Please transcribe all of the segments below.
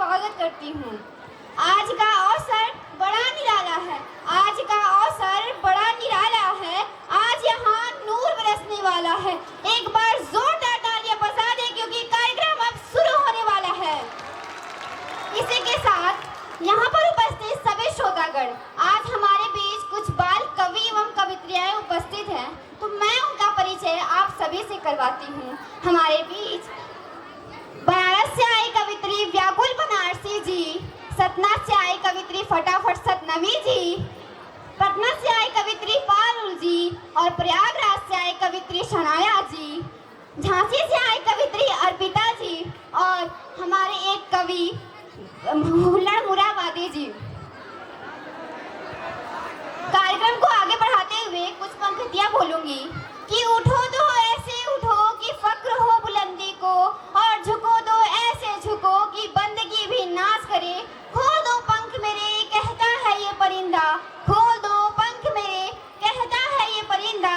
स्वागत करती हूँ। आज का अवसर बड़ा निराला है। आज का अवसर बड़ा निराला है। आज यहाँ नूर बरसने वाला है। एक बार जोरदार तालियां बजा दें क्योंकि कार्यक्रम अब शुरू होने वाला है। इसी के साथ यहाँ पर उपस्थित सभी श्रोतागण, आज हमारे बीच कुछ बाल कवि एवं कवित्रियाएं उपस्थित हैं, तो मैं उनका परिचय आप सभी से करवाती हूँ। हमारे बीच बनारस से आई कवित्री व्याकुल बनारसी जी, सतना से आई कवित्री फटाफट सतनवी जी, पटना से आई कवित्री पारुल जी और प्रयागराज से आई कवित्री शनाया जी, झांसी से आई कवित्री अर्पिता जी और हमारे एक कवि हुल्लड़ मुराबादी जी। कार्यक्रम को आगे बढ़ाते हुए कुछ पंक्तियां बोलूंगी कि उठो तो ऐसे उठो कि फक्र हो बुलंदी को, और झुको तो ऐसे झुको कि बंदगी भी नाच करे। खोल दो पंख मेरे कहता है ये परिंदा, खोल दो पंख मेरे कहता है ये परिंदा।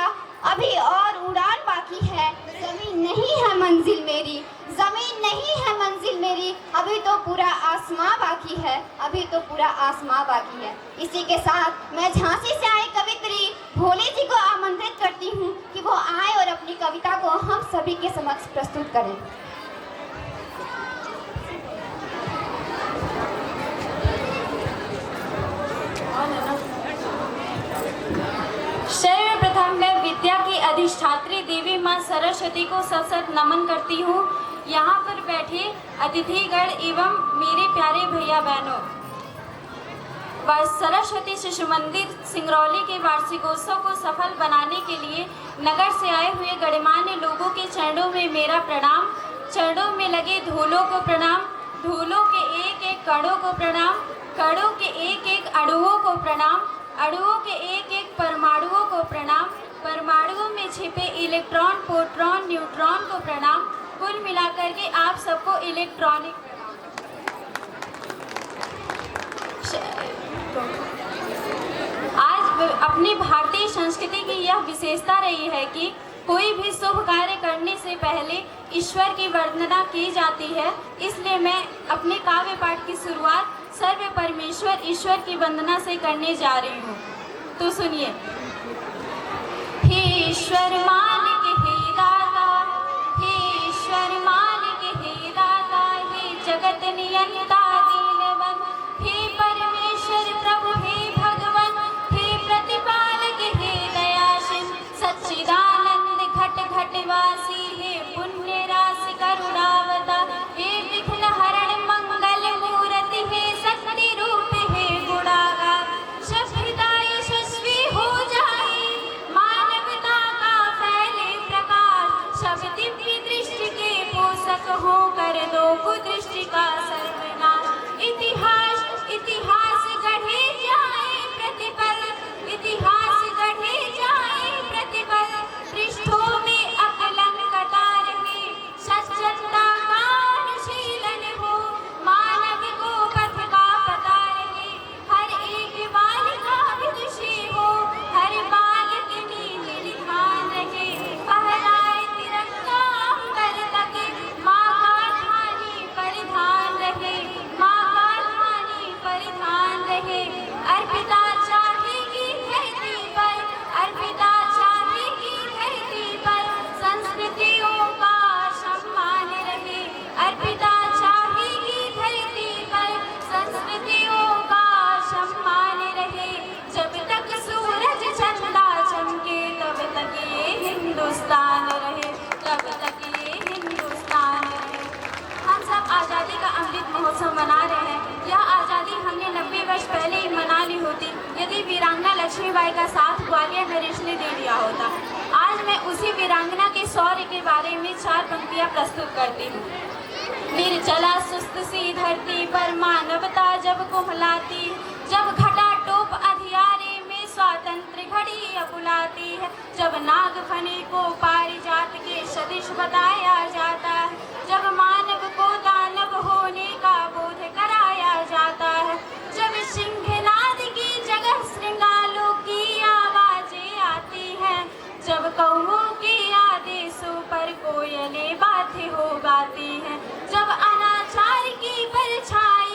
अभी और उड़ान बाकी है, जमीन नहीं है मंजिल मेरी, जमीन नहीं है मंजिल मेरी। अभी तो पूरा आसमां बाकी है, अभी तो पूरा आसमां बाकी है। इसी के साथ मैं झांसी से आई कवित्री भोले जी को आमंत्रित करती हूँ कि वो आए और अपनी कविता को हम सभी के समक्ष प्रस्तुत करें। सर्वप्रथम मैं विद्या की अधिष्ठात्री देवी मां सरस्वती को सत नमन करती हूँ। यहाँ पर बैठे अतिथिगण एवं मेरे प्यारे भैया बहनों, सरस्वती शिशु मंदिर सिंगरौली के वार्षिकोत्सव को सफल बनाने के लिए नगर से आए हुए गणमान्य लोगों के चरणों में मेरा प्रणाम। चरणों में लगे धूलों को प्रणाम, धूलों के एक एक कणों को प्रणाम, कणों के एक एक अणुओं को प्रणाम, अणुओं के एक एक परमाणुओं को प्रणाम, परमाणुओं में छिपे इलेक्ट्रॉन, प्रोटॉन, न्यूट्रॉन को प्रणाम। कुल मिलाकर के आप सबको इलेक्ट्रॉनिक आज अपनी भारतीय संस्कृति की यह विशेषता रही है कि कोई भी शुभ कार्य करने से पहले ईश्वर की वंदना की जाती है। इसलिए मैं अपने काव्य पाठ की शुरुआत सर्व परमेश्वर ईश्वर की वंदना से करने जा रही हूँ। तो सुनिए। हे ईश्वर मालिक हे दाता, हे ईश्वर मालिक हे दाता, हे जगत नियंता दीनवन, हे परमेश्वर प्रभु हे भगवन, हे प्रतिपालक हे दयाशील, सच्चिदानंद घट घटवासी, हे पुण्य राशि करुणावता, हे विघ्न हरण मंगल मूर्ति, हे शक्ति रूप हे गुणागा, सभ्यता यशस्वी हो जाए, मानवता का फैले प्रकाश, सब दिव्य दृष्टि के पोषक हो कर दो कुदृष्टि का सर्वनाश। इतिहास इतिहास गढ़े जाए प्रतिपल, इतिहास गढ़े जाए प्रतिपल, पृष्ठों में अकलन कतार में सच्चता का अनुशीलन हो, मानव को पथ का पता रहे, हर एक बालिका विदुषी हो, हर बालक नीति निधान रहे, फहराए तिरंगा अंबर तक, माँ का ध्यानी परिधान रहे, माँ का ध्यानी परिधान रहे। अर्पिता चाहेगी धरती पर, अर्पिता चाहेगी धरती पर, संस्कृतियों का सम्मान रहे, अर्पिता चाहेगी धरती पर, संस्कृतियों का सम्मान रहे। जब तक सूरज चंदा चमके तब तक ये हिंदुस्तान रहे, तब तक ये हिंदुस्तान रहे। हम सब आज़ादी का अमृत महोत्सव मना रहे हैं। यह आज़ादी हमने 90 वर्ष पहले ही मना ली होती यदि वीरांगना लक्ष्मीबाई का साथ ग्वालियर नरेश ने दे दिया होता। आज मैं उसी वीरांगना के शौर्य के बारे में 4 पंक्तियां प्रस्तुत करती हूँ। निर्जला सुस्त सी धरती पर मानवता जब कुम्हलाती, जब घटा टोप अधियारे में स्वातंत्र घड़ी बुलाती है, जब नागफनी को पारिजात के सदिश बताया जाता है, जब मानव को दानव होने का बोध कराया जाता है, जब सिंहनाद की जगह श्रृंगालों की आवाजें आती हैं, जब कौओं के आदेशों पर कोयलें बातें हो गाती हैं, जब अनाचार की परछाई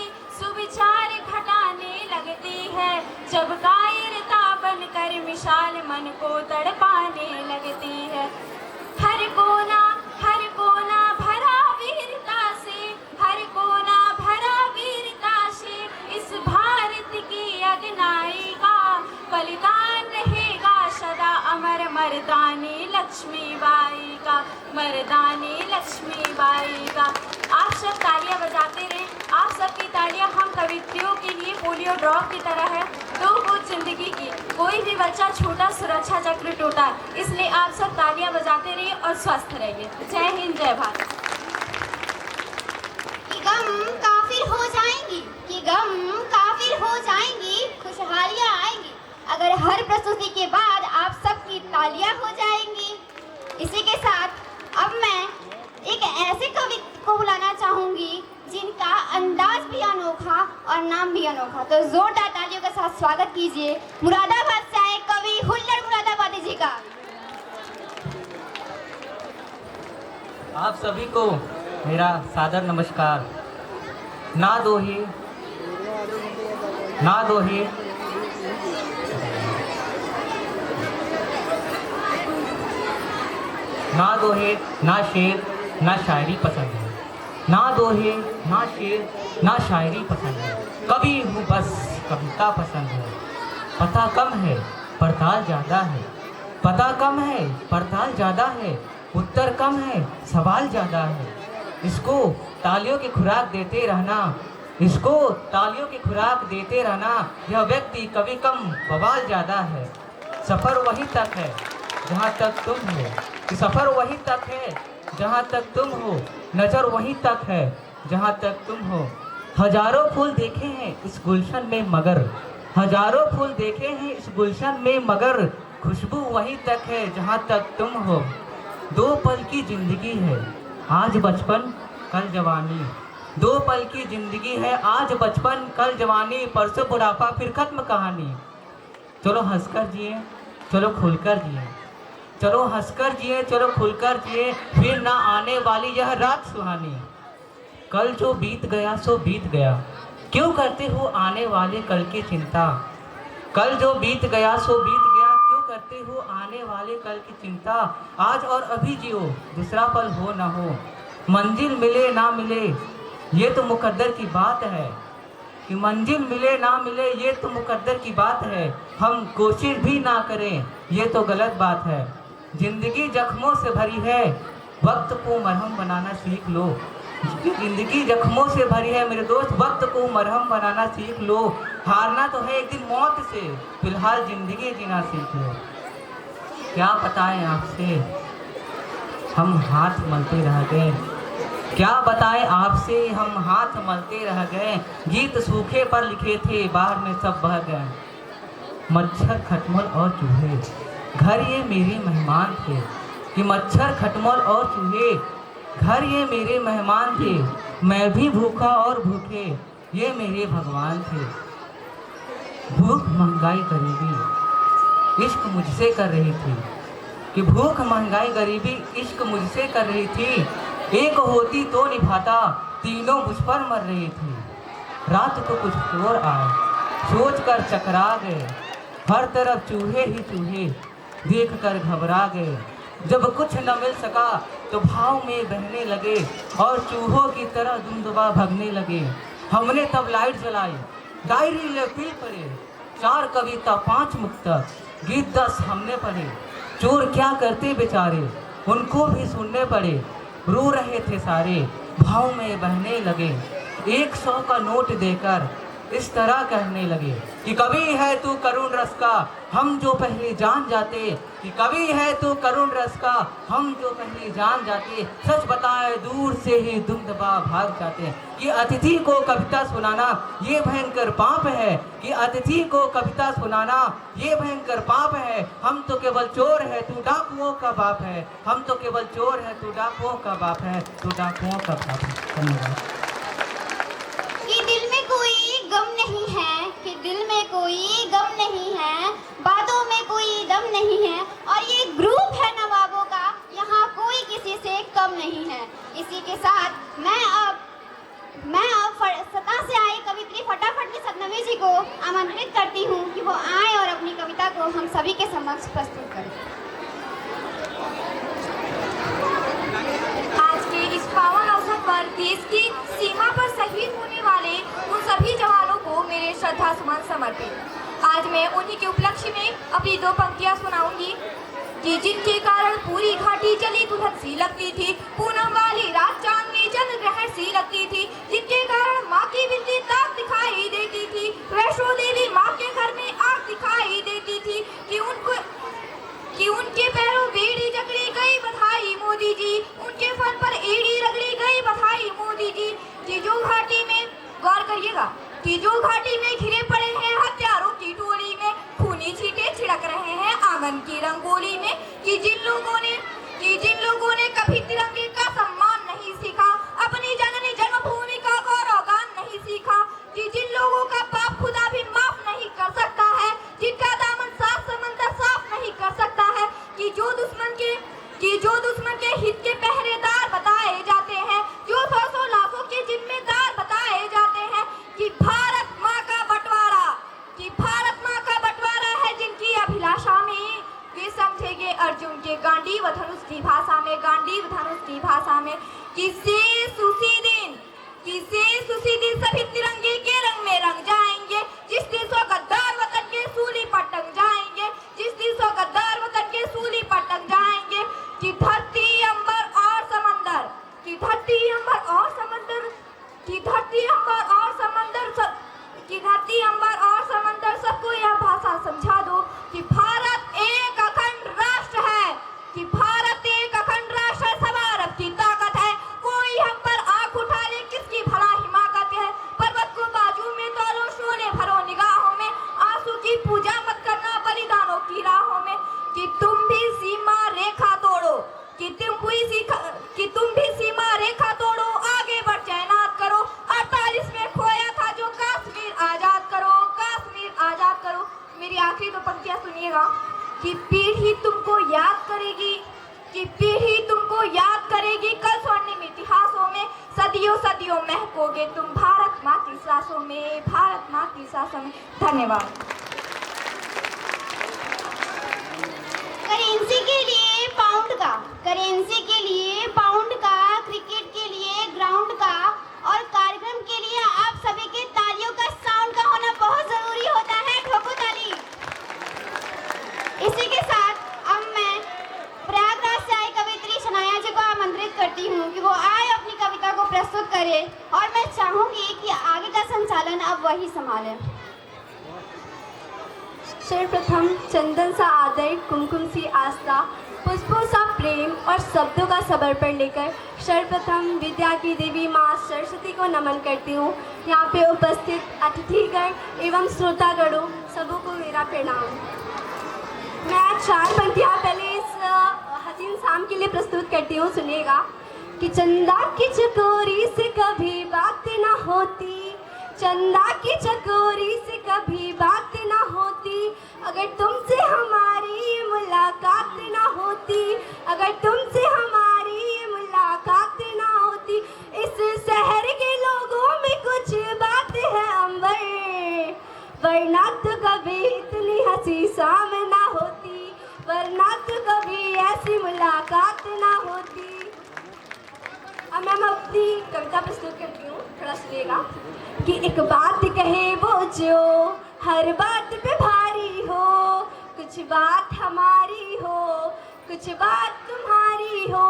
मर्दानी लक्ष्मीबाई का, मर्दानी लक्ष्मीबाई का। आप सब तालियां बजाते रहें। आप सबकी तालियां हम कवित्रियों के लिए पोलियो ड्रॉप की तरह है, तो वो जिंदगी की। कोई भी बच्चा छोटा सुरक्षा चक्र टूटा, इसलिए आप सब तालियां बजाते रहिए और स्वस्थ रहिए। जय हिंद, जय भारत। कि गम काफिर हो जाएंगी, कि गम काफिर हो जाएंगी, खुशहालियां आएंगी अगर हर प्रस्तुति के बाद आप सबकी तालियां हो जाएंगी। इसी के साथ अब मैं एक ऐसे कवि को बुलाना चाहूंगी जिनका अंदाज भी अनोखा और नाम भी अनोखा। तो जोरदार तालियों के साथ स्वागत कीजिए मुरादाबाद से आए कवि हुल्लड़ मुरादाबादी जी का। आप सभी को मेरा सादर नमस्कार। ना दोहे ना दोहे ना दोहे ना शेर ना शायरी पसंद है, ना दोहे ना शेर ना शायरी पसंद है। कवि हूँ बस कविता पसंद है। पता कम है पड़ताल ज़्यादा है, पता कम है पड़ताल ज़्यादा है, उत्तर कम है सवाल ज़्यादा है। इसको तालियों की खुराक देते रहना, इसको तालियों की खुराक देते रहना। यह व्यक्ति कभी कम बवाल ज़्यादा है। सफ़र वहीं तक है जहाँ तक तुम हो, सफ़र वहीं तक है जहाँ तक तुम हो, नज़र वहीं तक है जहाँ तक तुम हो। हजारों फूल देखे हैं इस गुलशन में मगर, हजारों फूल देखे हैं इस गुलशन में मगर, खुशबू वहीं तक है जहाँ तक तुम हो। दो पल की ज़िंदगी है आज बचपन कल जवानी, दो पल की ज़िंदगी है आज बचपन कल जवानी, परसों बुढ़ापा फिर खत्म कहानी। चलो हंसकर जिए चलो खुलकर जिए, चलो हंसकर जिए चलो खुलकर जिए, फिर ना आने वाली यह रात सुहानी। कल जो बीत गया सो बीत गया, क्यों करते हो आने वाले कल की चिंता। कल जो बीत गया सो बीत गया, क्यों करते हो आने वाले कल की चिंता। आज और अभी जियो दूसरा पल हो ना हो, मंजिल मिले ना मिले ये तो मुकद्दर की बात है, कि मंजिल मिले ना मिले ये तो मुकद्दर की बात है। हम कोशिश भी ना करें ये तो गलत बात है। ज़िंदगी जख्मों से भरी है वक्त को मरहम बनाना सीख लो, ज़िंदगी जख्मों से भरी है मेरे दोस्त, वक्त को मरहम बनाना सीख लो। हारना तो है एक दिन मौत से, फिलहाल ज़िंदगी जीना सीख लो। क्या बताएं आपसे हम हाथ मलते रह गए, क्या बताएं आपसे हम हाथ मलते रह गए। गीत सूखे पर लिखे थे बाहर में सब बह गए। मच्छर खटमल और चूहे घर ये मेरे मेहमान थे, कि मच्छर खटमल और चूहे घर ये मेरे मेहमान थे। मैं भी भूखा और भूखे ये मेरे भगवान थे। भूख महंगाई गरीबी इश्क मुझसे कर रही थी, कि भूख महंगाई गरीबी इश्क मुझसे कर रही थी। एक होती तो निभाता तीनों मुझ पर मर रही थी। रात को कुछ चोर आए सोच कर चकरा गए, हर तरफ चूहे ही चूहे देख कर घबरा गए। जब कुछ न मिल सका तो भाव में बहने लगे और चूहों की तरह दुमदुबा भगने लगे। हमने तब लाइट जलाई डायरी ले पी पड़े, 4 कविता 5 मुक्तक गीत 10 हमने पढ़े। चोर क्या करते बेचारे उनको भी सुनने पड़े, रो रहे थे सारे भाव में बहने लगे। 100 का नोट देकर इस तरह कहने लगे, कि कवि है तू करुण रस का हम जो पहले जान जाते, कि कवि है तू करुण रस का हम जो पहले जान जाते। सच बताए दूर से ही दुम दबा भाग जाते, कि अतिथि को कविता सुनाना ये भयंकर पाप है, कि अतिथि को कविता सुनाना ये भयंकर पाप है। हम तो केवल चोर है तू डाकुओं का बाप है, हम तो केवल चोर है तू डाकुओं का बाप है, तू डाकुओं का बाप है। धन्यवाद। कि दिल में कोई गम नहीं है, कि दिल में कोई गम नहीं है, बातों में कोई दम नहीं है, और ये ग्रुप है नवाबों का, यहाँ कोई किसी से कम नहीं है। इसी के साथ मैं अब सता से आई कवित्री फटाफट सतनवी जी को आमंत्रित करती हूँ कि वो आए और अपनी कविता को हम सभी के समक्ष प्रस्तुत करें। आज के इस पावन अवसर पर देश की सीमा पर शहीद होने वाले उन सभी जवानों को मेरे श्रद्धा सुमन समर्पित। आज मैं उन्हीं के उपलक्ष्य में अपनी 2 पंक्तियां सुनाऊंगी। कि जिनके कारण पूरी घाटी जली दुल्हन सी लगती थी, पूनम वाली रात चांदनी चंद्र ग्रहण सी लगती थी, जिनके कारण माँ की बिजली ताक दिखाई देती थी, वैष्णो देवी माँ के घर में आग दिखाई देती थी, कि उनके पैरों बेड़ी जकड़ी गई बधाई मोदी जी, उनके फन पर एड़ी रगड़ी गई बधाई मोदी जी। कि जो घाटी में गौर करिएगा कि जो घाटी में घिरे पड़े हैं हथियारों की टोली में, खूनी छींटे छिड़क रहे हैं आंगन की रंगोली में, कि जिन लोगों ने कभी तिरंगे का सम्मान नहीं सीखा, अपनी जननी जन्मभूमि का गौरव गान नहीं सीखा, कि जिन लोगों का पाप खुदा भी माफ नहीं कर सकता है, जिनका दामन साफ समंदर साफ नहीं कर सकता है, कि जो दुश्मन के हित के पहरेदार बताए जाते हैं, जो सौ लाखों के जिम्मेदार बताए जाते हैं, कि भारत माँ का बंटवारा है जिनकी अभिलाषा में, वे समझेंगे अर्जुन के गांडीव धनुष की भाषा में, कि शेष उसी दिन सभी तिरंगे के रंग में रंग जाएंगे, जिस दिन सौ गद्दार वतन के सूली पर टंग जाएंगे, कि धरती अंबर और समंदर सबको यह भाषा समझा दो कि भारत एक अखंड राष्ट्र है, सब अरब की ताकत है, कोई हम पर आंख उठा ले किसकी भला हिमाकत है, पर्वत को बाजू में तोलो शोले भरो निगाहों में, आंसू की पूजा मत करना बलिदानों की राहों में, कि तुम भी सीमा रेखा तोड़ो, आगे बढ़ तैनात करो, 48 में खोया था जो कश्मीर आजाद करो। मेरी आखिरी दो पंक्तियां सुनिएगा, कि पीढ़ी तुमको याद करेगी कल स्वर्णिम इतिहासों में, सदियों महकोगे तुम भारत माँ की सांसों में, धन्यवाद। करेंसी के लिए पाउंड का, क्रिकेट के लिए ग्राउंड का, और कार्यक्रम के लिए आप सभी के तालियों का साउंड का होना बहुत जरूरी होता है। ठोको ताली। इसी के साथ अब मैं प्रयागराज से आई कवित्री शनाया जी को आमंत्रित करती हूँ कि वो आए अपनी कविता को प्रस्तुत करे, और मैं चाहूंगी कि आगे का संचालन अब वही संभाले। सर्वप्रथम चंदन सा आदर, कुमकुम सी आस्था, पुष्पों सा प्रेम और शब्दों का समर्पण लेकर सर्वप्रथम विद्या की देवी माँ सरस्वती को नमन करती हूँ। यहाँ पे उपस्थित अतिथिगण एवं श्रोतागणों सबों को मेरा प्रणाम। मैं 4 पंक्तियाँ पहले इस हसीन शाम के लिए प्रस्तुत करती हूँ, सुनिएगा। कि चंदा की चकोरी से कभी बात ना होती, चंदा की चकोरी से कभी बात ना होती, अगर तुमसे हमारी मुलाकात ना होती, ना होती, इस शहर के लोगों में कुछ बात है अंबर, वरना तो कभी इतनी हंसी शाम ना होती, वरना तो कभी ऐसी मुलाकात ना होती। अब मैं अपनी कविता प्रस्तुत करती हूँ, थोड़ा सुनिएगा। कि एक बात कहे वो जो हर बात पे भारी हो, कुछ बात हमारी हो, कुछ बात तुम्हारी हो,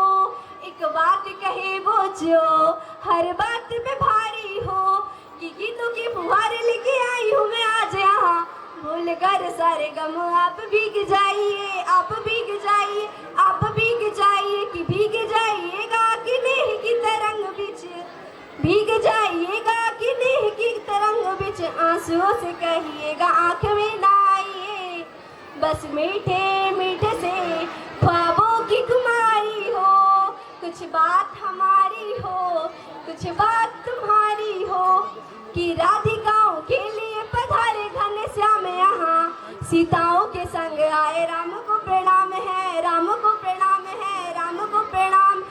एक बात कहे वो जो हर बात पे भारी हो, कि गीतों की फुहारें लेके आई हूँ मैं आज यहाँ, भूल कर सारे गम आप भीग जाइए, कि भीग जाइएगा कि नहीं की तरंग बिच, भीग जाइएगा कि नहीं की तरंग बिच, आंसुओं से कहिएगा आंख में ना आइए, बस मीठे मीठे से ख्वाबों की कुमारी हो, कुछ बात हमारी हो, कुछ बात तुम्हारी हो, कि राधिकाओं के लिए पधारे घनश्याम यहाँ, सीताओं के संग आए राम को प्रणाम है, राम को प्रणाम है, राम को प्रणाम।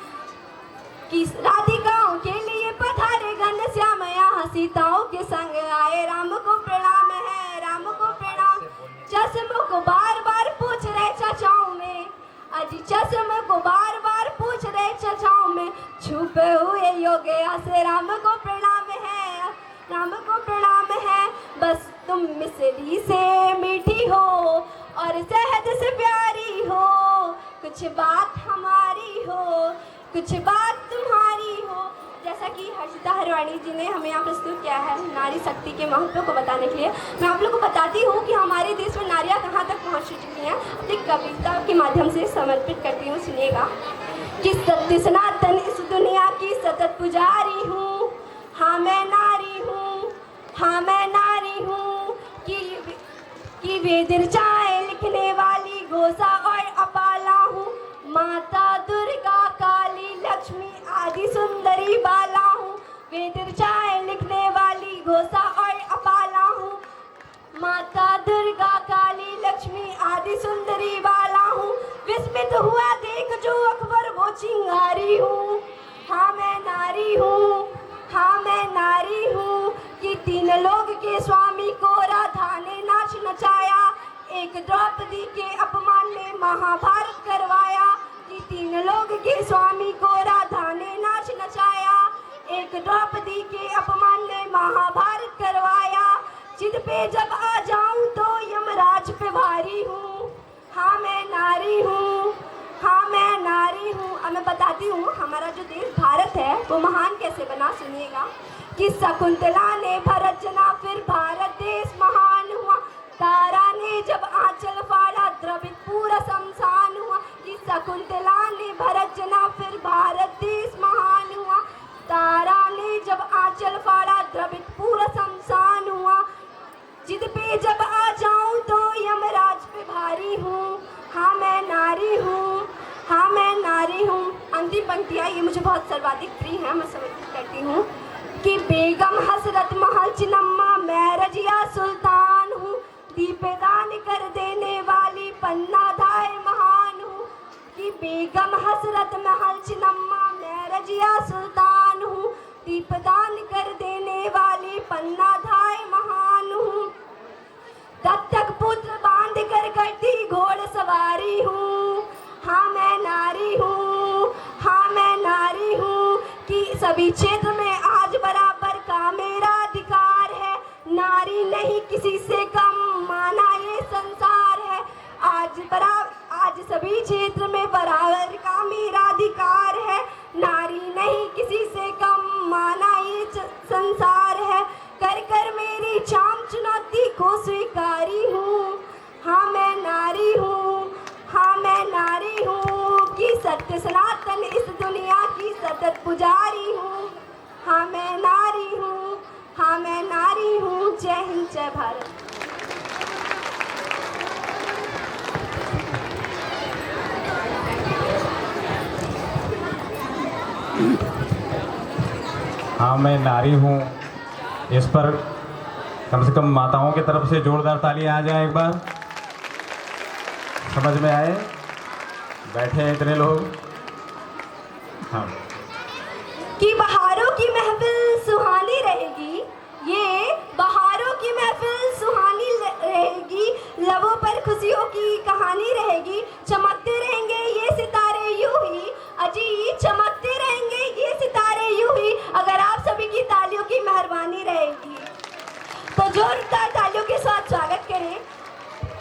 कि राधिकाओं के लिए पधारे घनश्याम यहाँ, सीताओं के संग आए राम को प्रणाम है, राम को प्रणाम। चश्मों को बार बार पूछ रहे चचाओं में, अजी चश्मों को बार बार पूछ रहे चचाओं में, छुपे हुए योगिया से राम को प्रणाम है, राम को प्रणाम है। बस तुम मिसरी से मीठी हो और शहद से प्यारी हो, कुछ बात हमारी हो, कुछ बात तुम्हारी हो। जैसा कि हर्षिता हरवाणी जी ने हमें यहाँ प्रस्तुत किया है नारी शक्ति के महत्व को बताने के लिए, मैं आप लोग को बताती हूँ कि हमारे देश में नारियाँ कहाँ तक पहुँच चुकी हैं। अपनी कविता के माध्यम से समर्पित करती हूँ, सुनिएगा। कि सत्य सनातन इस दुनिया की सतत पुजारी हूँ, हाँ मैं नारी हूँ, हाँ मैं नारी हूँ। कि वेद ऋचाएं लिखने वाली घोषा और अपाला हूँ, माता दुर्गा काली लक्ष्मी आदि सुंदरी बाला हूँ। वेद ऋचाएं लिखने वाली घोषा और अपाला हूँ, माता दुर्गा काली लक्ष्मी आदि सुंदरी बाला हूँ। विस्मित हुआ देख जो अकबर वो चिंगारी हूँ, हाँ मैं नारी हूँ, हाँ मैं नारी हूँ। कि तीन लोग के स्वामी को राधा ने नाच नचाया, एक द्रौपदी के अपमान में महाभारत करवाया। कि तीन लोग के स्वामी को राधा ने नाच नचाया, एक द्रौपदी के अपमान में महाभारत करवाया। जिद पे जब आ जाऊं तो यमराज पे भारी हूँ, हाँ मैं नारी हूँ, हाँ मैं नारी हूँ। अब मैं बताती हूँ हमारा जो देश भारत है वो महान कैसे बना, सुनिएगा। कि शकुंतला ने भरत जना फिर भारत देश महान हुआ, तारा ने जब आंचल फाड़ा द्रविड़ पूरा शमशान हुआ। कि शकुंतला ने भरत जना फिर भारत देश महान हुआ, तारा ने जब आंचल फाड़ा द्रविड़ पूरा शमशान हुआ। जिद पे जब आ जाऊं तो यमराज पे भारी हूँ, हाँ मैं नारी हूँ, हाँ मैं नारी हूँ। अंतिम पंक्तियाँ ये मुझे बहुत सर्वाधिक प्रिय है, मैं समर्पित करती हूँ। कि बेगम हसरत महल चिन्नम्मा मैं रजिया सुल्तान हूँ, दीपदान कर देने वाली पन्ना धाय महान हूँ। कि बेगम हसरत महल चिन्नम्मा मैं रजिया सुल्तान हूँ, दीपदान कर देने वाली पन्ना धाय महान हूँ। दत्तक पुत्र बांध कर करती घोड़ सवारी हूँ, हाँ मैं नारी हूँ, हाँ मैं नारी हूँ। कि सभी क्षेत्र में आज बराबर का मेरा अधिकार है, नारी नहीं किसी से कम माना ये संसार है। आज सभी क्षेत्र में बराबर का मेरा अधिकार है, नारी नहीं किसी से कम माना ये संसार है। कर कर मेरी चाम चुनौती को स्वीकारी हूँ, हाँ मैं नारी हूँ, हाँ मैं नारी हूँ। कि सत्य सनातन इस दुनिया की सतत पुजारी हूँ, हाँ मैं नारी हूँ, हाँ मैं नारी हूँ। जय हिंद, जय भारत। हाँ मैं नारी हूँ, इस पर कम से कम माताओं की तरफ से जोरदार तालियां आ जाए एक बार। समझ में आए? बैठे हैं इतने लोग। हाँ। कि बहारों की महफिल सुहानी रहेगी, ये बहारों की महफिल सुहानी रहेगी, लबों पर खुशियों की कहानी रहेगी। चमकते रहेंगे ये सितारे यूं ही, अजी चमकते रहेंगे ये सितारे यूं ही, अगर आप सभी की तालियों की मेहरबानी रहेगी। तो जोरदार तालियों के साथ स्वागत करें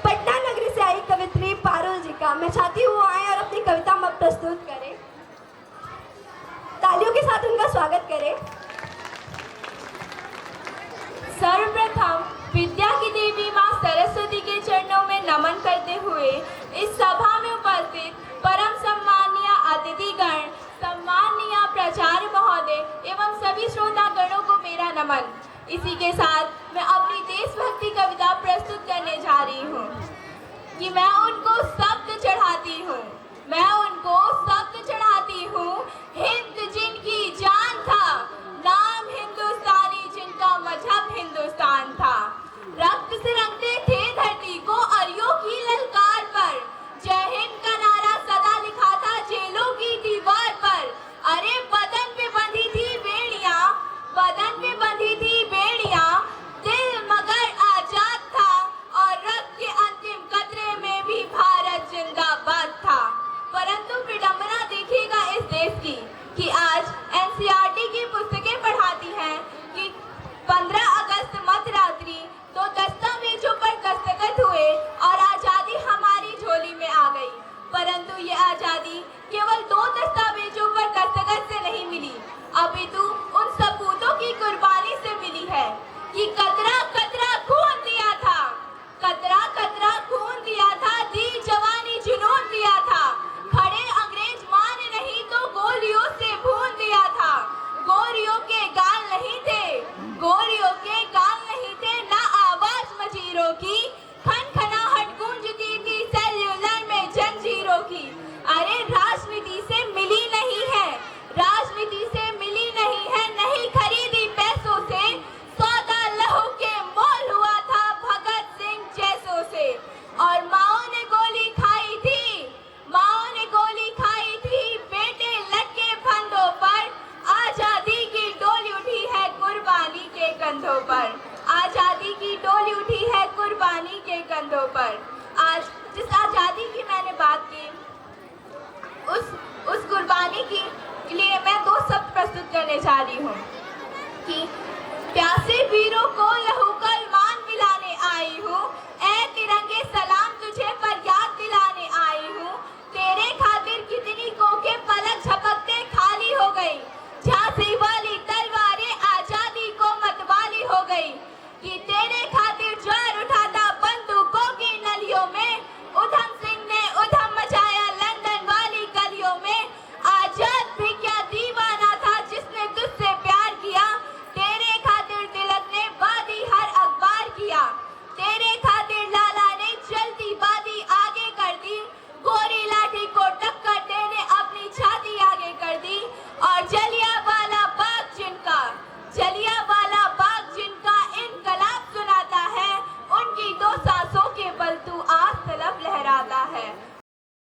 पटना नगरी से आई कवित्री पारुल जी का। मैं चाहती हूँ आए और अपनी कविता प्रस्तुत करें, तालियों के साथ उनका स्वागत करें। सर्वप्रथम विद्या की देवी माँ सरस्वती के चरणों में नमन करते हुए इस सभा में उपस्थित परम सम्मानीय अतिथिगण, सम्मानीय प्राचार्य महोदय एवं सभी श्रोता गणों को मेरा नमन। इसी के साथ मैं अपनी देशभक्ति कविता प्रस्तुत करने जा रही हूँ। कि मैं उनको शब्द चढ़ाती हूँ, मैं उनको शब्द चढ़ाती हूँ, हिंद जिनकी जान था, नाम हिंदुस्तानी जिनका मजहब हिंदुस्तान था। रक्त से रंगते थे धरती को अरियों की ललकार पर, जय हिंद का नारा सदा लिखा था जेलों की दीवार पर। अरे बदन पे बंधी थी बेड़ियां, बदन पे बंधी थी बेड़ियां, दिल मगर आजाद था और रक्त के अंतिम कतरे में भी भारत जिंदाबाद था। परंतु विडंबना देखिएगा इस देश की कि कंधों पर, आज़ादी की डोली उठी है कुर्बानी के कंधों पर। आज जिस आज़ादी की मैंने बात की, उस कुर्बानी के लिए मैं दो शब्द प्रस्तुत करने जा रही हूँ कि प्यासे